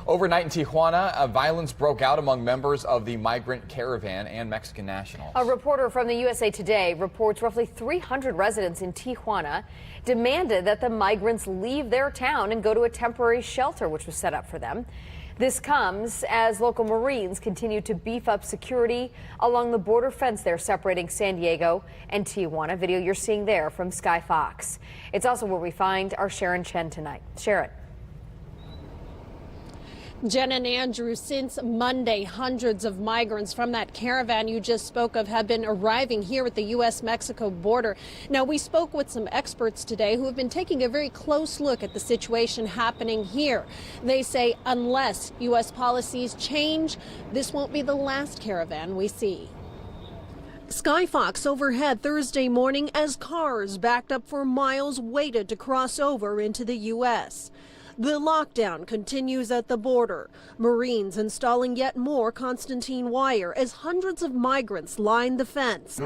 Overnight in Tijuana, violence broke out among members of the migrant caravan and Mexican nationals. A reporter from the USA Today reports roughly 300 residents in Tijuana demanded that the migrants leave their town and go to a temporary shelter which was set up for them. This comes as local Marines continue to beef up security along the border fence there separating San Diego and Tijuana. Video you're seeing there from Sky Fox. It's also where we find our Sharon Chen tonight. Sharon. Jen and Andrew, since Monday, hundreds of migrants from that caravan you just spoke of have been arriving here at the U.S.-Mexico border. Now, we spoke with some experts today who have been taking a very close look at the situation happening here. They say unless U.S. policies change, this won't be the last caravan we see. Sky Fox overhead Thursday morning as cars backed up for miles waited to cross over into the U.S. The lockdown continues at the border. Marines installing yet more Constantine wire as hundreds of migrants line the fence.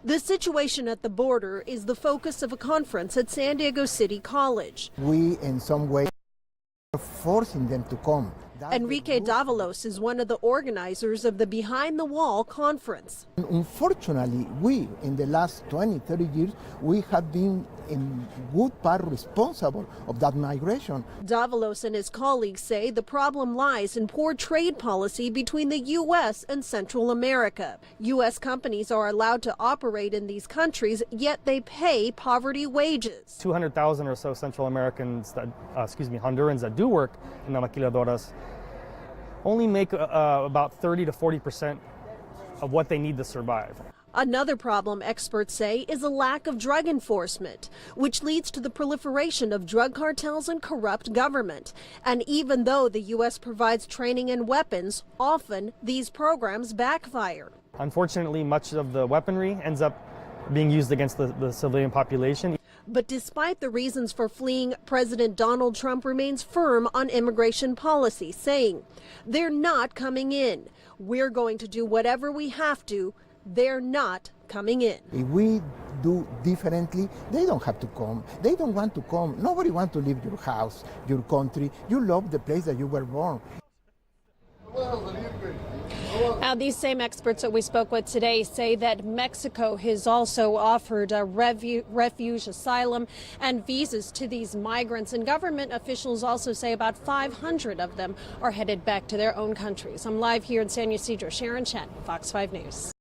The situation at the border is the focus of a conference at San Diego City College. We, in some way, are forcing them to come. Enrique Davalos is one of the organizers of the Behind the Wall conference. Unfortunately, we, in the last 20, 30 years, we have been in good part responsible of that migration. Davalos and his colleagues say the problem lies in poor trade policy between the U.S. and Central America. U.S. companies are allowed to operate in these countries, yet they pay poverty wages. 200,000 or so Central Americans, Hondurans that do work in the maquiladoras only make about 30 to 40% of what they need to survive. Another problem, experts say, is a lack of drug enforcement, which leads to the proliferation of drug cartels and corrupt government. And even though the U.S. provides training and weapons, often these programs backfire. Unfortunately, much of the weaponry ends up being used against the civilian population. But despite the reasons for fleeing, President Donald Trump remains firm on immigration policy, saying, "They're not coming in. We're going to do whatever we have to. They're not coming in." If we do differently, they don't have to come. They don't want to come. Nobody wants to leave your house, your country. You love the place that you were born. Now, these same experts that we spoke with today say that Mexico has also offered a refuge, asylum, and visas to these migrants. And government officials also say about 500 of them are headed back to their own countries. I'm live here in San Ysidro. Sharon Chen, Fox 5 News.